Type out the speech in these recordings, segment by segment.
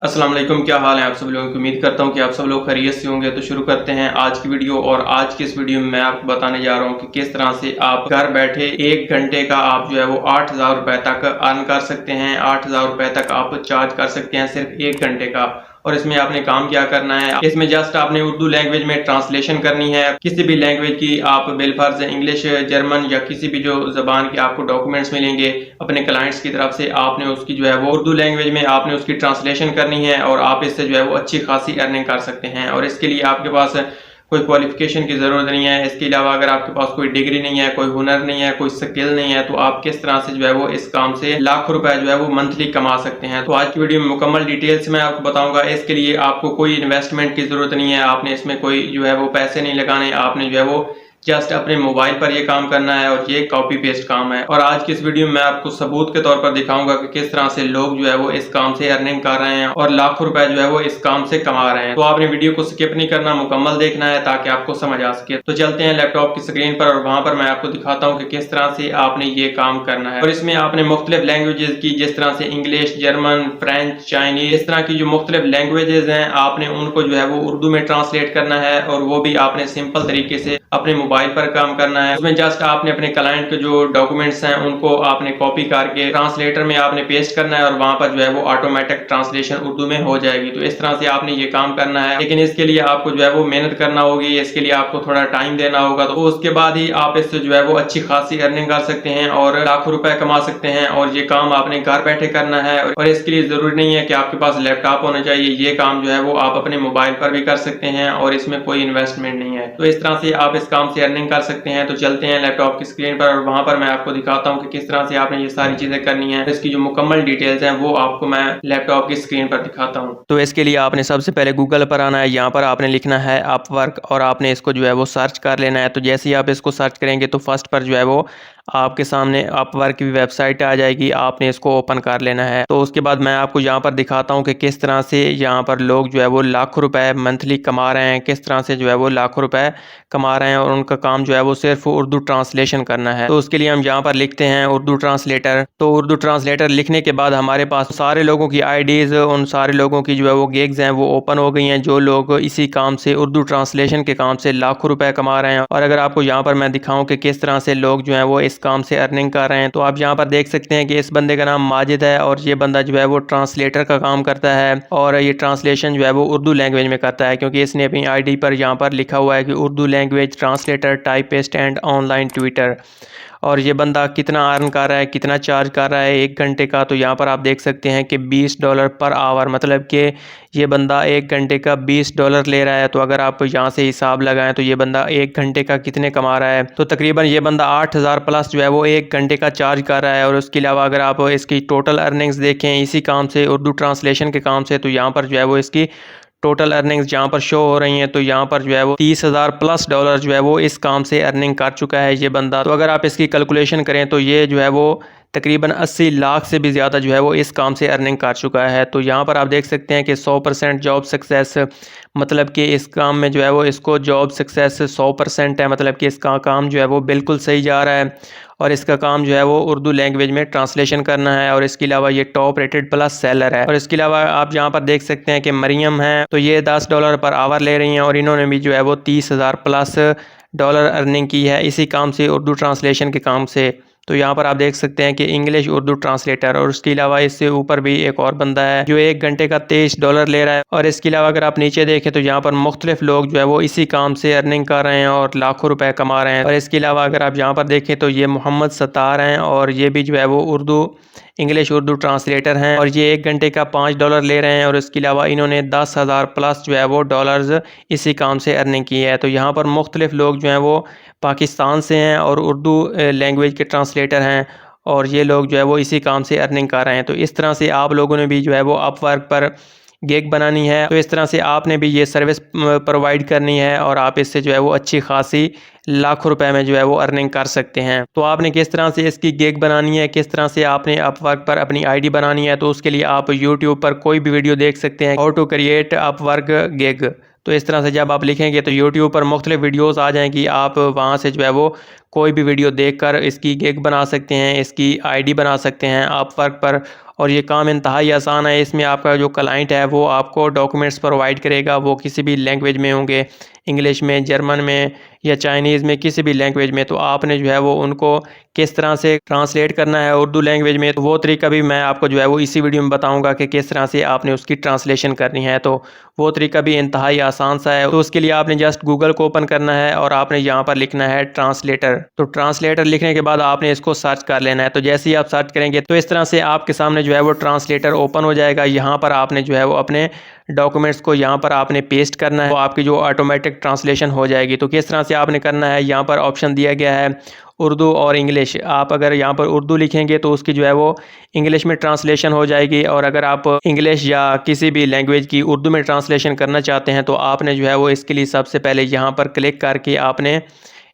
अस्सलाम वालेकुम, क्या हाल है आप सब लोगों की। उम्मीद करता हूँ कि आप सब लोग खैरियत से होंगे। तो शुरू करते हैं आज की वीडियो। और आज की इस वीडियो में मैं आपको बताने जा रहा हूँ कि किस तरह से आप घर बैठे 1 घंटे का आप जो है वो 8,000 रुपए तक अर्न कर सकते हैं। 8,000 रुपए तक आप चार्ज कर सकते हैं सिर्फ 1 घंटे का। और इसमें आपने काम क्या करना है, इसमें जस्ट आपने उर्दू लैंग्वेज में ट्रांसलेशन करनी है। किसी भी लैंग्वेज की आप बिलफर्ज इंग्लिश, जर्मन या किसी भी जो जबान के आपको डॉक्यूमेंट्स मिलेंगे अपने क्लाइंट्स की तरफ से, आपने उसकी जो है वो उर्दू लैंग्वेज में आपने उसकी ट्रांसलेशन करनी है और आप इससे जो है वो अच्छी खासी अर्निंग कर सकते हैं। और इसके लिए आपके पास कोई क्वालिफिकेशन की ज़रूरत नहीं है। इसके अलावा अगर आपके पास कोई डिग्री नहीं है, कोई हुनर नहीं है, कोई स्किल नहीं है, तो आप किस तरह से जो है वो इस काम से लाखों रुपए जो है वो मंथली कमा सकते हैं। तो आज की वीडियो में मुकम्मल डिटेल्स मैं आपको बताऊंगा। इसके लिए आपको कोई इन्वेस्टमेंट की ज़रूरत नहीं है, आपने इसमें कोई जो है वो पैसे नहीं लगाने, आपने जो है वो जस्ट अपने मोबाइल पर ये काम करना है और ये कॉपी पेस्ट काम है। और आज की इस वीडियो में मैं आपको सबूत के तौर पर दिखाऊंगा कि किस तरह से लोग जो है वो इस काम से अर्निंग कर रहे हैं और लाखों रुपए जो है वो इस काम से कमा रहे हैं। तो आपने वीडियो को स्किप नहीं करना, मुकम्मल देखना है ताकि आपको समझ आ सके। तो चलते हैं लैपटॉप की स्क्रीन पर और वहां पर मैं आपको दिखाता हूँ कि किस तरह से आपने ये काम करना है। और इसमें आपने मुख्तलिफ लैंग्वेजेस की, जिस तरह से इंग्लिश, जर्मन, फ्रेंच, चाइनीज, इस तरह की जो मुख्तलिफ लैंग्वेजेस हैं आपने उनको जो है वो उर्दू में ट्रांसलेट करना है। और वो भी आपने सिंपल तरीके से अपने मोबाइल पर काम करना है। उसमें जस्ट आपने अपने क्लाइंट के जो डॉक्यूमेंट्स हैं उनको आपने कॉपी करके ट्रांसलेटर में आपने पेस्ट करना है और वहां पर जो है वो ऑटोमेटिक ट्रांसलेशन उर्दू में हो जाएगी। तो इस तरह से आपने ये काम करना है, लेकिन इसके लिए आपको जो है वो मेहनत करना होगी, इसके लिए आपको थोड़ा टाइम देना होगा। तो उसके बाद ही आप इससे जो है वो अच्छी खासी अर्निंग कर सकते हैं और लाखों रुपए कमा सकते हैं। और ये काम आपने घर बैठे करना है और इसके लिए जरूरी नहीं है कि आपके पास लैपटॉप होना चाहिए। ये काम जो है वो आप अपने मोबाइल पर भी कर सकते हैं और इसमें कोई इन्वेस्टमेंट नहीं है। तो इस तरह से आप इस काम से अर्निंग कर सकते हैं। तो चलते हैं लैपटॉप की स्क्रीन पर और वहां पर मैं आपको दिखाता हूं कि किस तरह से आपने ये सारी चीजें करनी है। इसकी जो मुकम्मल डिटेल्स हैं वो आपको मैं लैपटॉप की स्क्रीन पर दिखाता हूं। तो इसके लिए आपने सबसे पहले गूगल पर आना है। यहाँ पर आपने लिखना है अपवर्क और आपने इसको जो है वो सर्च कर लेना है। तो जैसे ही आप इसको सर्च करेंगे तो फर्स्ट पर जो है वो आपके सामने अपवर्क की वेबसाइट आ जाएगी, आपने इसको ओपन कर लेना है। तो उसके बाद मैं आपको यहाँ पर दिखाता हूँ कि किस तरह से यहाँ पर लोग जो है वो लाखों रुपए मंथली कमा रहे हैं, किस तरह से जो है वो लाखों रुपए कमा रहे हैं और उनका काम जो है वो सिर्फ उर्दू ट्रांसलेशन करना है। तो उसके लिए हम यहाँ पर लिखते हैं उर्दू ट्रांसलेटर। तो उर्दू ट्रांसलेटर लिखने के बाद हमारे पास सारे लोगों की आईडीज, उन सारे लोगों की जो है वो गिग्स हैं वो ओपन हो गई हैं, जो लोग इसी काम से उर्दू ट्रांसलेशन के काम से लाखों रुपए कमा रहे हैं। और अगर आपको यहाँ पर मैं दिखाऊं कि किस तरह से लोग जो है वो इस काम से अर्निंग कर रहे हैं, तो आप यहाँ पर देख सकते हैं कि इस बंदे का नाम माजिद है और ये बंदा जो है वो ट्रांसलेटर का काम करता है और ये ट्रांसलेशन जो है वो उर्दू लैंग्वेज में करता है, क्योंकि इसने अपनी आईडी पर यहाँ पर लिखा हुआ है कि Urdu language translator, typist and online Twitter. और ये बंदा कितना अर्न कर रहा है, कितना चार्ज कर रहा है 1 घंटे का, तो यहाँ पर आप देख सकते हैं कि $20 पर आवर, मतलब कि ये बंदा 1 घंटे का $20 ले रहा है। तो अगर आप यहाँ से हिसाब लगाएं तो ये बंदा 1 घंटे का कितने कमा रहा है, तो तकरीबन ये बंदा 8,000 प्लस जो है वो 1 घंटे का चार्ज कर रहा है। और उसके अलावा अगर आप इसकी टोटल अर्निंग्स देखें इसी काम से, उर्दू ट्रांसलेशन के काम से, तो यहाँ पर जो है वो इसकी टोटल अर्निंग्स जहाँ पर शो हो रही हैं, तो यहाँ पर जो है वो 30,000 प्लस डॉलर जो है वो इस काम से अर्निंग कर चुका है ये बंदा। तो अगर आप इसकी कैलकुलेशन करें तो ये जो है वो तकरीबन 80 लाख से भी ज़्यादा जो है वो इस काम से अर्निंग कर चुका है। तो यहाँ पर आप देख सकते हैं कि 100% जॉब सक्सेस, मतलब कि इस काम में जो है वो इसको जॉब सक्सेस 100% है, मतलब कि इसका काम जो है वो बिल्कुल सही जा रहा है। और इसका काम जो है वो उर्दू लैंग्वेज में ट्रांसलेशन करना है और इसके अलावा ये टॉप रेटेड प्लस सेलर है। और इसके अलावा आप यहाँ पर देख सकते हैं कि मरियम है, तो ये $10 पर आवर ले रही हैं और इन्होंने भी जो है वो 30,000 प्लस डॉलर अर्निंग की है इसी काम से, उर्दू ट्रांसलेशन के काम से। तो यहाँ पर आप देख सकते हैं कि इंग्लिश उर्दू ट्रांसलेटर। और उसके अलावा इससे ऊपर भी एक और बंदा है जो 1 घंटे का $23 ले रहा है। और इसके अलावा अगर आप नीचे देखें तो यहाँ पर मुख्तलिफ लोग जो है वो इसी काम से अर्निंग कर रहे हैं और लाखों रुपए कमा रहे हैं। और इसके अलावा अगर आप यहाँ पर देखें तो ये मोहम्मद सत्तार हैं और ये भी जो है वो इंग्लिश उर्दू ट्रांसलेटर हैं और ये 1 घंटे का $5 ले रहे हैं। और इसके अलावा इन्होंने 10,000 प्लस जो है वो डॉलर्स इसी काम से अर्निंग की है। तो यहाँ पर मुख्तलिफ लोग जो हैं वो पाकिस्तान से हैं और उर्दू लैंग्वेज के ट्रांसलेटर हैं और ये लोग जो है वो इसी काम से अर्निंग कर रहे हैं। तो इस तरह से आप लोगों ने भी जो है वो अपवर्क पर गिग बनानी है, तो इस तरह से आपने भी ये सर्विस प्रोवाइड करनी है और आप इससे जो है वो अच्छी खासी लाखों रुपए में जो है वो अर्निंग कर सकते हैं। तो आपने किस तरह से इसकी गिग बनानी है, किस तरह से आपने अपवर्क पर अपनी आईडी बनानी है, तो उसके लिए आप यूट्यूब पर कोई भी वीडियो देख सकते हैं, how to create Upwork gig. तो इस तरह से जब आप लिखेंगे तो यूट्यूब पर मुख्तलिफ वीडियोस आ जाएंगी, आप वहाँ से जो है वो कोई भी वीडियो देखकर इसकी गिग बना सकते हैं, इसकी आईडी बना सकते हैं अपवर्क पर। और ये काम इंतहाई आसान है। इसमें आपका जो क्लाइंट है वो आपको डॉक्यूमेंट्स प्रोवाइड करेगा, वो किसी भी लैंग्वेज में होंगे, इंग्लिश में, जर्मन में या चाइनीज़ में, किसी भी लैंग्वेज में। तो आपने जो है वो उनको किस तरह से ट्रांसलेट करना है उर्दू लैंग्वेज में, तो वो तरीका भी मैं आपको जो है वो इसी वीडियो में बताऊंगा कि किस तरह से आपने उसकी ट्रांसलेशन करनी है। तो वो तरीका भी इंतहाई आसान सा है। तो उसके लिए आपने जस्ट गूगल को ओपन करना है और आपने यहाँ पर लिखना है ट्रांसलेटर। तो ट्रांसलेटर लिखने के बाद आपने इसको सर्च कर लेना है। तो जैसे ही आप सर्च करेंगे तो इस तरह से आपके सामने जो है वो ट्रांसलेटर ओपन हो जाएगा। यहाँ पर आपने जो है वो अपने डॉक्यूमेंट्स को यहाँ पर आपने पेस्ट करना है, तो आपकी जो ऑटोमेटिक ट्रांसलेशन हो जाएगी। तो किस तरह से आपने करना है, यहाँ पर ऑप्शन दिया गया है उर्दू और इंग्लिश। आप अगर यहाँ पर उर्दू लिखेंगे तो उसकी जो है वो इंग्लिश में ट्रांसलेशन हो जाएगी, और अगर आप इंग्लिश या किसी भी लैंग्वेज की उर्दू में ट्रांसलेशन करना चाहते हैं तो आपने जो है वो इसके लिए सबसे पहले यहाँ पर क्लिक करके आपने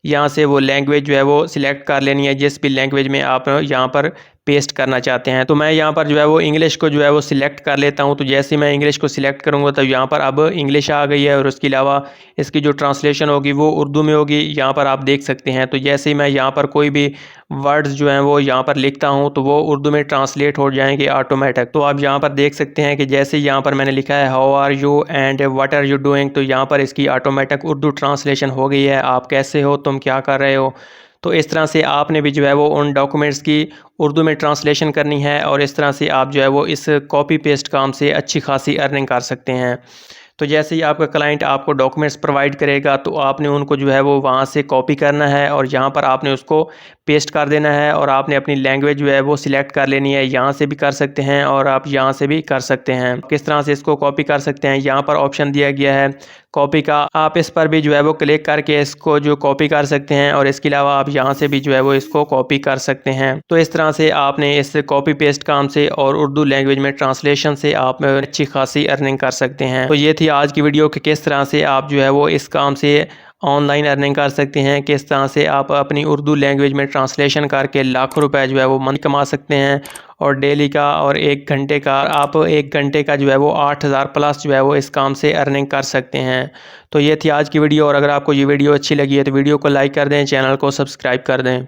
यहाँ से वो लैंग्वेज जो है वो सिलेक्ट कर लेनी है, जिस भी लैंग्वेज में आप यहाँ पर पेस्ट करना चाहते हैं। तो मैं यहाँ पर जो है वो इंग्लिश को जो है वो सिलेक्ट कर लेता हूँ। तो जैसे मैं इंग्लिश को सिलेक्ट करूँगा तो यहाँ पर अब इंग्लिश आ गई है, और उसके अलावा इसकी जो ट्रांसलेशन होगी वो उर्दू में होगी, यहाँ पर आप देख सकते हैं। तो जैसे ही मैं यहाँ पर कोई भी वर्ड्स जो हैं वो यहाँ पर लिखता हूँ तो वो उर्दू में ट्रांसलेट हो जाएंगे ऑटोमेटिक। तो आप यहाँ पर देख सकते हैं कि जैसे यहाँ पर मैंने लिखा है how are you and what are you doing, तो यहाँ पर इसकी ऑटोमेटिक उर्दू ट्रांसलेशन हो गई है, आप कैसे हो, तुम क्या कर रहे हो। तो इस तरह से आपने भी जो है वो उन डॉक्यूमेंट्स की उर्दू में ट्रांसलेशन करनी है, और इस तरह से आप जो है वो इस कॉपी पेस्ट काम से अच्छी खासी अर्निंग कर सकते हैं। तो जैसे ही आपका क्लाइंट आपको डॉक्यूमेंट्स प्रोवाइड करेगा तो आपने उनको जो है वो वहाँ से कॉपी करना है और यहाँ पर आपने उसको पेस्ट कर देना है, और आपने अपनी लैंग्वेज जो है वो सिलेक्ट कर लेनी है। यहाँ से भी कर सकते हैं और आप यहाँ से भी कर सकते हैं। किस तरह से इसको कॉपी कर सकते हैं, यहाँ पर ऑप्शन दिया गया है कॉपी का, आप इस पर भी जो है वो क्लिक करके इसको जो कॉपी कर सकते हैं, और इसके अलावा आप यहाँ से भी जो है वो इसको कॉपी कर सकते हैं। तो इस तरह से आपने इस कॉपी पेस्ट काम से और उर्दू लैंग्वेज में ट्रांसलेशन से आप अच्छी खासी अर्निंग कर सकते हैं। तो ये थी आज की वीडियो कि किस तरह से आप जो है वो इस काम से ऑनलाइन अर्निंग कर सकते हैं, किस तरह से आप अपनी उर्दू लैंग्वेज में ट्रांसलेशन करके लाखों रुपए जो है वो मंथ कमा सकते हैं, और डेली का और 1 घंटे का, आप 1 घंटे का जो है वो 8000 प्लस जो है वो इस काम से अर्निंग कर सकते हैं। तो ये थी आज की वीडियो, और अगर आपको ये वीडियो अच्छी लगी है तो वीडियो को लाइक कर दें, चैनल को सब्सक्राइब कर दें।